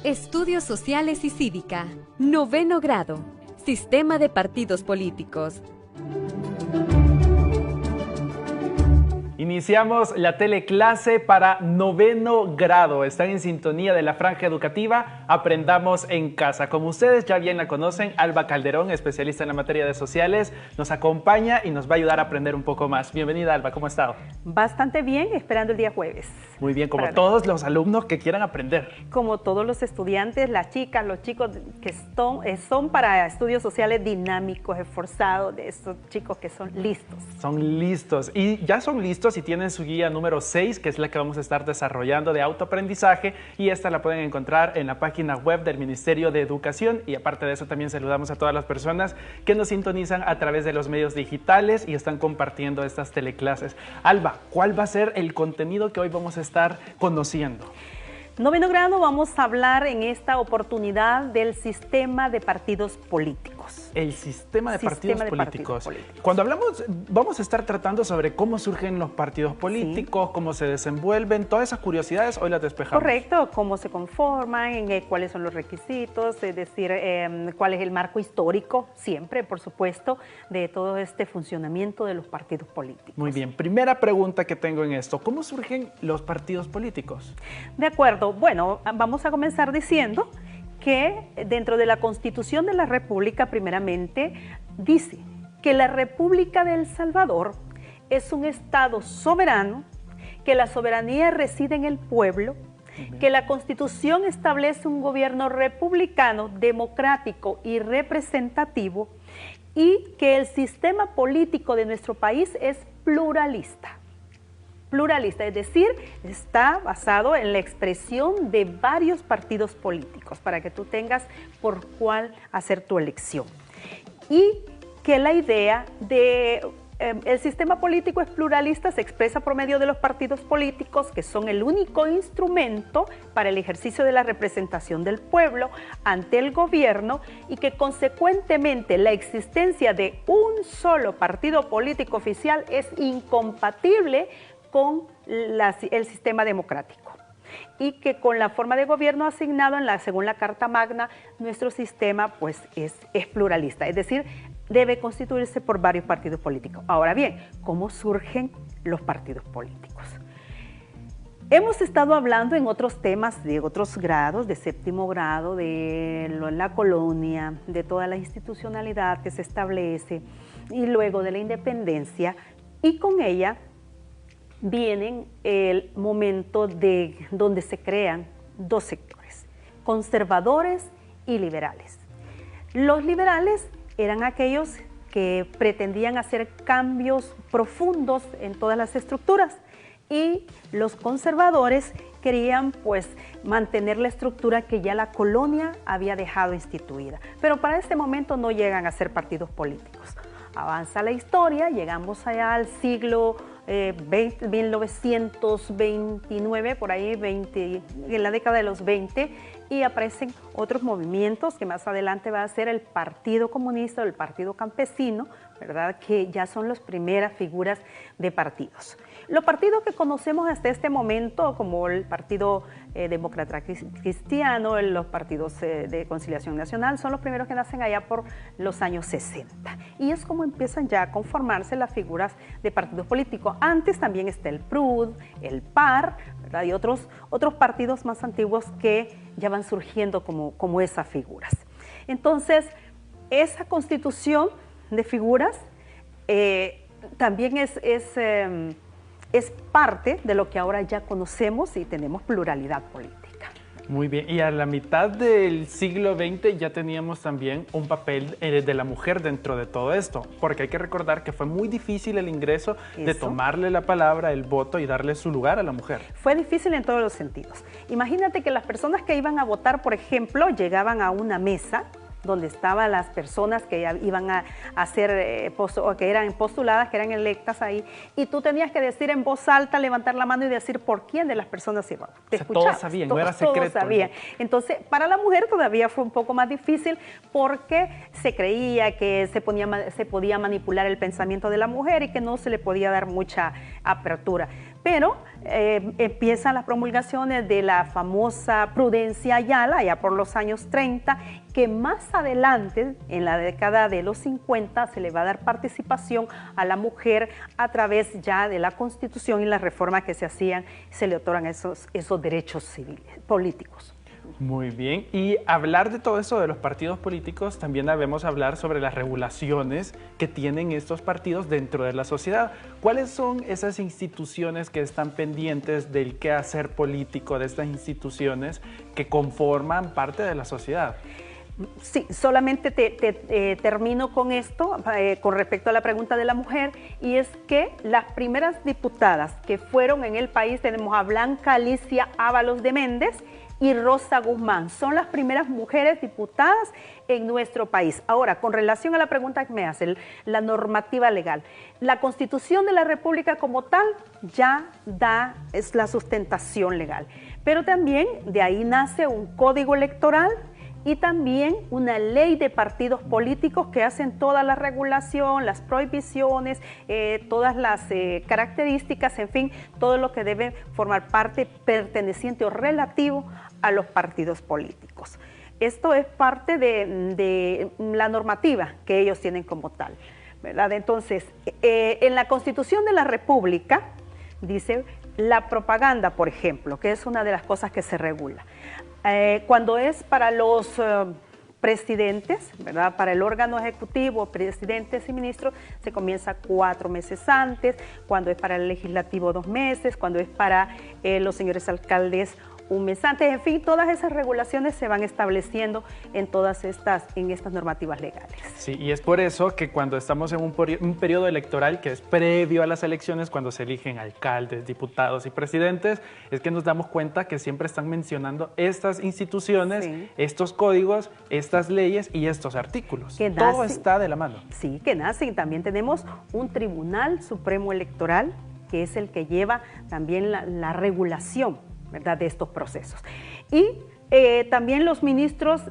Estudios Sociales y Cívica, 9º grado, Sistema de Partidos Políticos. Iniciamos la teleclase para 9º grado. Están en sintonía de la franja educativa Aprendamos en Casa. Como ustedes ya bien la conocen, Alba Calderón, especialista en la materia de sociales, nos acompaña y nos va a ayudar a aprender un poco más. Bienvenida, Alba, ¿cómo ha estado? Bastante bien, esperando el día jueves. Muy bien, como todos los alumnos que quieran aprender. Como todos los estudiantes, las chicas, los chicos que son para estudios sociales dinámicos, esforzados, de estos chicos que son listos. Son listos y ya son listos y tienen su guía número 6, que es la que vamos a estar desarrollando de autoaprendizaje, y esta la pueden encontrar en la página web del Ministerio de Educación. Y aparte de eso, también saludamos a todas las personas que nos sintonizan a través de los medios digitales y están compartiendo estas teleclases. Alba, ¿cuál va a ser el contenido que hoy vamos a estar conociendo? 9º grado, vamos a hablar en esta oportunidad del sistema de partidos políticos. El sistema de partidos políticos. Cuando hablamos, vamos a estar tratando sobre cómo surgen los partidos políticos, sí, cómo se desenvuelven, todas esas curiosidades hoy las despejamos. Correcto, cómo se conforman, cuáles son los requisitos, es decir, cuál es el marco histórico, siempre, por supuesto, de todo este funcionamiento de los partidos políticos. Muy bien, primera pregunta que tengo en esto, ¿cómo surgen los partidos políticos? De acuerdo, bueno, vamos a comenzar diciendo que dentro de la Constitución de la República, primeramente, dice que la República de El Salvador es un Estado soberano, que la soberanía reside en el pueblo, que la Constitución establece un gobierno republicano, democrático y representativo, y que el sistema político de nuestro país es pluralista. Pluralista, es decir, está basado en la expresión de varios partidos políticos para que tú tengas por cuál hacer tu elección. Y que la idea de el sistema político es pluralista, se expresa por medio de los partidos políticos, que son el único instrumento para el ejercicio de la representación del pueblo ante el gobierno, y que consecuentemente la existencia de un solo partido político oficial es incompatible con el sistema democrático, y que con la forma de gobierno asignado según la Carta Magna, nuestro sistema pues es pluralista, es decir, debe constituirse por varios partidos políticos. Ahora bien, ¿cómo surgen los partidos políticos? Hemos estado hablando en otros temas de otros grados, de 7º grado, de la colonia, de toda la institucionalidad que se establece, y luego de la independencia, y con ella vienen el momento donde se crean dos sectores, conservadores y liberales. Los liberales eran aquellos que pretendían hacer cambios profundos en todas las estructuras, y los conservadores querían pues mantener la estructura que ya la colonia había dejado instituida. Pero para este momento no llegan a ser partidos políticos. Avanza la historia, llegamos allá al siglo 1929, por ahí, en la década de los 20, y aparecen otros movimientos que más adelante va a ser el Partido Comunista o el Partido Campesino, ¿verdad?, que ya son las primeras figuras de partidos. Los partidos que conocemos hasta este momento, como el Partido Demócrata Cristiano, los partidos de Conciliación Nacional, son los primeros que nacen allá por los años 60. Y es como empiezan ya a conformarse las figuras de partidos políticos. Antes también está el PRUD, el PAR, ¿verdad?, y otros partidos más antiguos que ya van surgiendo como esas figuras. Entonces, esa constitución de figuras también es parte de lo que ahora ya conocemos y tenemos pluralidad política. Muy bien, y a la mitad del siglo XX ya teníamos también un papel de la mujer dentro de todo esto, porque hay que recordar que fue muy difícil el ingreso de tomarle la palabra, el voto y darle su lugar a la mujer. Fue difícil en todos los sentidos. Imagínate que las personas que iban a votar, por ejemplo, llegaban a una mesa donde estaban las personas que iban a hacer, o que eran postuladas, que eran electas ahí, y tú tenías que decir en voz alta, levantar la mano y decir por quién de las personas iban. Te escuchaban. Todos sabían, no era secreto. Todos sabían. Entonces, para la mujer todavía fue un poco más difícil, porque se creía que se podía manipular el pensamiento de la mujer y que no se le podía dar mucha apertura. pero empiezan las promulgaciones de la famosa Prudencia Ayala, allá por los años 30, que más adelante, en la década de los 50, se le va a dar participación a la mujer a través ya de la Constitución y las reformas que se hacían, se le otorgan esos derechos civiles, políticos. Muy bien, y hablar de todo eso de los partidos políticos, también debemos hablar sobre las regulaciones que tienen estos partidos dentro de la sociedad. ¿Cuáles son esas instituciones que están pendientes del quehacer político de estas instituciones que conforman parte de la sociedad? Sí, solamente termino con esto, con respecto a la pregunta de la mujer, y es que las primeras diputadas que fueron en el país, tenemos a Blanca Alicia Ábalos de Méndez y Rosa Guzmán, son las primeras mujeres diputadas en nuestro país. Ahora, con relación a la pregunta que me hace, la normativa legal, la Constitución de la República como tal ya es la sustentación legal, pero también de ahí nace un código electoral y también una ley de partidos políticos que hacen toda la regulación, las prohibiciones, todas las características, en fin, todo lo que debe formar parte perteneciente o relativo a los partidos políticos. Esto es parte de la normativa que ellos tienen como tal, ¿verdad? Entonces, en la Constitución de la República dice la propaganda, por ejemplo, que es una de las cosas que se regula. Cuando es para los presidentes, ¿verdad? Para el órgano ejecutivo, presidentes y ministros, se comienza 4 meses antes, cuando es para el legislativo 2 meses, cuando es para los señores alcaldes 1 mes antes, en fin, todas esas regulaciones se van estableciendo en todas estas normativas legales. Sí, y es por eso que cuando estamos en un periodo electoral que es previo a las elecciones, cuando se eligen alcaldes, diputados y presidentes, es que nos damos cuenta que siempre están mencionando estas instituciones, sí, estos códigos, estas leyes y estos artículos. Todo está de la mano. Sí, que nacen. También tenemos un Tribunal Supremo Electoral, que es el que lleva también la regulación, ¿verdad?, de estos procesos. Y también los ministros,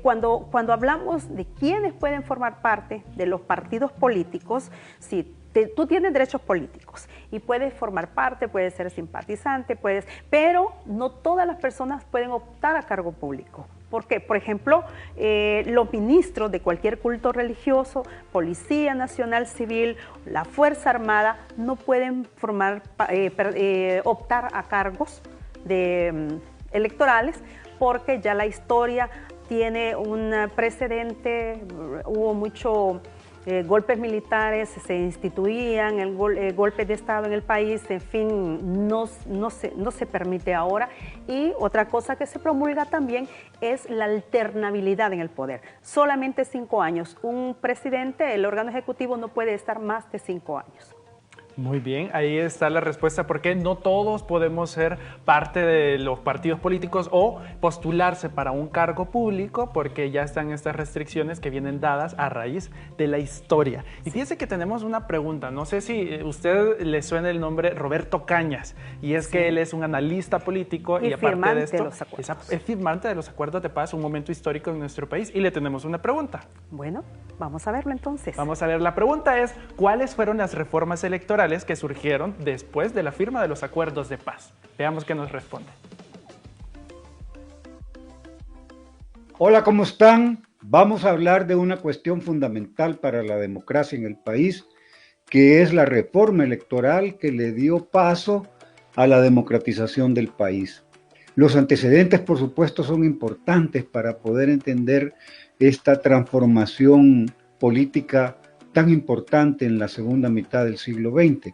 cuando hablamos de quiénes pueden formar parte de los partidos políticos, sí, tú tienes derechos políticos y puedes formar parte, puedes ser simpatizante, pero no todas las personas pueden optar a cargo público. ¿Por qué? Por ejemplo, los ministros de cualquier culto religioso, Policía Nacional Civil, la Fuerza Armada, no pueden optar a cargos electorales, porque ya la historia tiene un precedente, hubo muchos golpes militares, se instituían golpes de Estado en el país, en fin, no se permite ahora. Y otra cosa que se promulga también es la alternabilidad en el poder. Solamente 5 años. Un presidente, el órgano ejecutivo, no puede estar más de 5 años. Muy bien, ahí está la respuesta, porque no todos podemos ser parte de los partidos políticos o postularse para un cargo público, porque ya están estas restricciones que vienen dadas a raíz de la historia. Y fíjese que tenemos una pregunta, no sé si a usted le suena el nombre Roberto Cañas, y es que él es un analista político y aparte de esto es firmante de los acuerdos de paz, un momento histórico en nuestro país, y le tenemos una pregunta. Bueno, vamos a verlo entonces. Vamos a ver, la pregunta es, ¿cuáles fueron las reformas electorales que surgieron después de la firma de los acuerdos de paz? Veamos qué nos responde. Hola, ¿cómo están? Vamos a hablar de una cuestión fundamental para la democracia en el país, que es la reforma electoral que le dio paso a la democratización del país. Los antecedentes, por supuesto, son importantes para poder entender esta transformación política tan importante en la segunda mitad del siglo XX.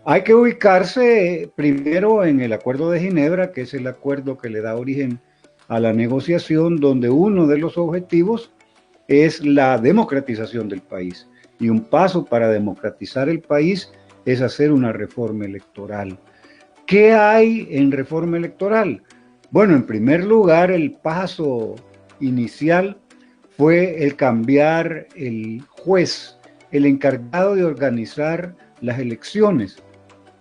Hay que ubicarse primero en el Acuerdo de Ginebra, que es el acuerdo que le da origen a la negociación, donde uno de los objetivos es la democratización del país. Y un paso para democratizar el país es hacer una reforma electoral. ¿Qué hay en reforma electoral? Bueno, en primer lugar, el paso inicial fue el cambiar el juez, el encargado de organizar las elecciones.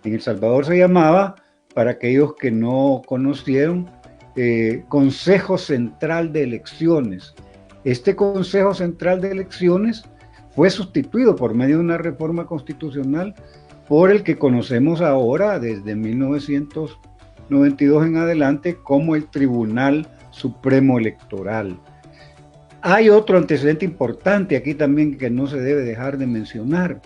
En El Salvador se llamaba, para aquellos que no conocieron, Consejo Central de Elecciones. Este Consejo Central de Elecciones fue sustituido por medio de una reforma constitucional por el que conocemos ahora desde 1992 en adelante como el Tribunal Supremo Electoral. Hay otro antecedente importante aquí también que no se debe dejar de mencionar,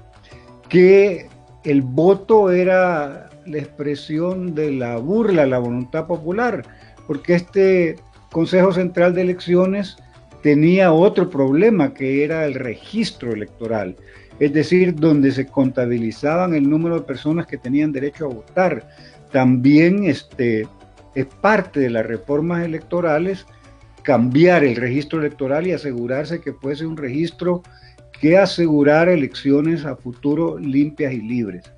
que el voto era la expresión de la burla a la voluntad popular, porque este Consejo Central de Elecciones tenía otro problema, que era el registro electoral, es decir, donde se contabilizaban el número de personas que tenían derecho a votar. También es parte de las reformas electorales cambiar el registro electoral y asegurarse que fuese un registro que asegurara elecciones a futuro limpias y libres.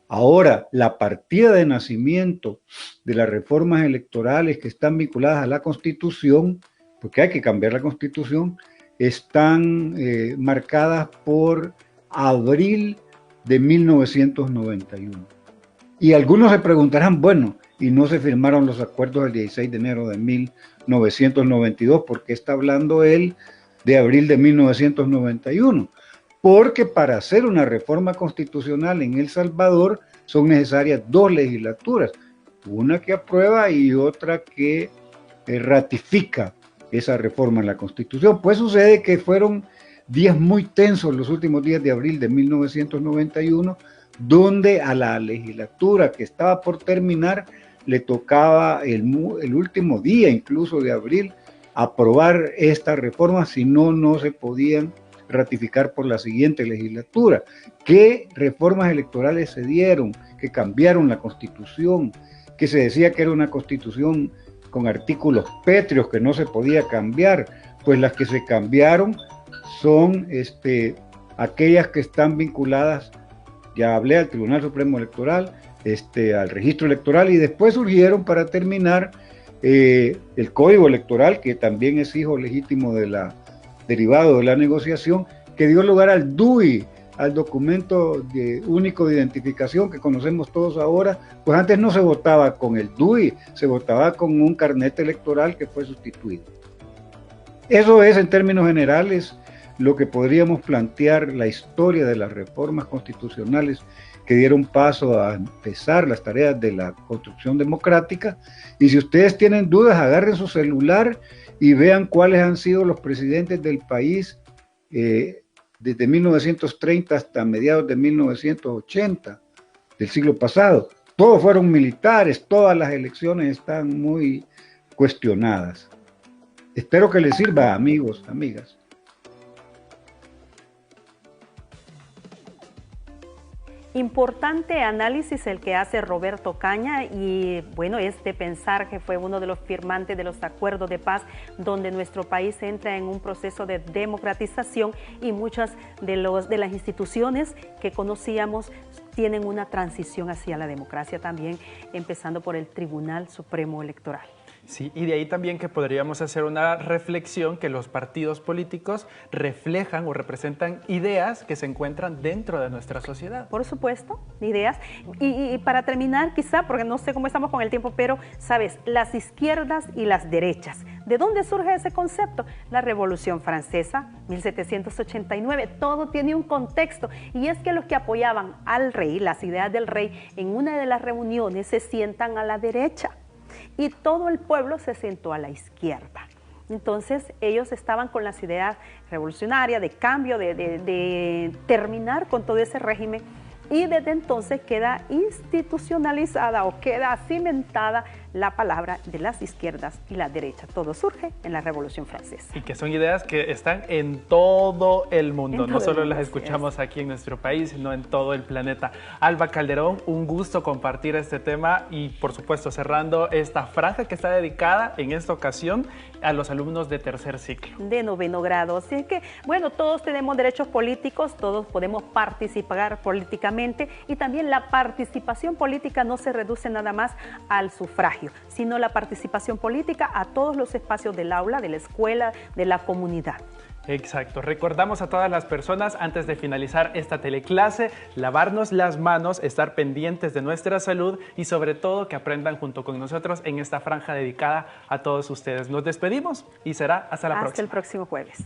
Ahora, la partida de nacimiento de las reformas electorales que están vinculadas a la Constitución, porque hay que cambiar la Constitución, están marcadas por abril de 1991. Y algunos se preguntarán, bueno, y no se firmaron los acuerdos del 16 de enero de 1992, ¿por qué está hablando él de abril de 1991? Porque para hacer una reforma constitucional en El Salvador son necesarias dos legislaturas, una que aprueba y otra que ratifica esa reforma en la Constitución. Pues sucede que fueron días muy tensos los últimos días de abril de 1991, donde a la legislatura que estaba por terminar le tocaba el último día incluso de abril aprobar esta reforma, si no, no se podían ratificar por la siguiente legislatura. ¿Qué reformas electorales se dieron? Que cambiaron la Constitución, que se decía que era una Constitución con artículos pétreos que no se podía cambiar. Pues las que se cambiaron son aquellas que están vinculadas, ya hablé, al Tribunal Supremo Electoral, al registro electoral, y después surgieron, para terminar, el Código Electoral, que también es hijo legítimo derivado de la negociación, que dio lugar al DUI, al documento único de identificación que conocemos todos ahora. Pues antes no se votaba con el DUI, se votaba con un carnet electoral que fue sustituido. Eso es, en términos generales, lo que podríamos plantear la historia de las reformas constitucionales que dieron paso a empezar las tareas de la construcción democrática. Y si ustedes tienen dudas, agarren su celular y vean cuáles han sido los presidentes del país desde 1930 hasta mediados de 1980 del siglo pasado. Todos fueron militares, todas las elecciones están muy cuestionadas. Espero que les sirva, amigos, amigas. Importante análisis el que hace Roberto Caña, y bueno, es de pensar que fue uno de los firmantes de los acuerdos de paz, donde nuestro país entra en un proceso de democratización y muchas de las instituciones que conocíamos tienen una transición hacia la democracia también, empezando por el Tribunal Supremo Electoral. Sí, y de ahí también que podríamos hacer una reflexión que los partidos políticos reflejan o representan ideas que se encuentran dentro de nuestra sociedad. Por supuesto, ideas. Y para terminar, quizá, porque no sé cómo estamos con el tiempo, pero, ¿sabes? Las izquierdas y las derechas. ¿De dónde surge ese concepto? La Revolución Francesa, 1789. Todo tiene un contexto. Y es que los que apoyaban al rey, las ideas del rey, en una de las reuniones se sientan a la derecha. Y todo el pueblo se sentó a la izquierda. Entonces ellos estaban con las ideas revolucionarias de cambio, de terminar con todo ese régimen, y desde entonces queda institucionalizada o queda cimentada la palabra de las izquierdas y la derecha. Todo surge en la Revolución Francesa. Y que son ideas que están en todo el mundo, no solo las escuchamos aquí en nuestro país, sino en todo el planeta. Alba Calderón, un gusto compartir este tema y, por supuesto, cerrando esta franja que está dedicada en esta ocasión a los alumnos de tercer ciclo. De noveno grado. Así que, bueno, todos tenemos derechos políticos, todos podemos participar políticamente, y también la participación política no se reduce nada más al sufragio, sino la participación política a todos los espacios del aula, de la escuela, de la comunidad. Exacto. Recordamos a todas las personas, antes de finalizar esta teleclase, lavarnos las manos, estar pendientes de nuestra salud y sobre todo que aprendan junto con nosotros en esta franja dedicada a todos ustedes. Nos despedimos y será hasta la próxima. Hasta el próximo jueves.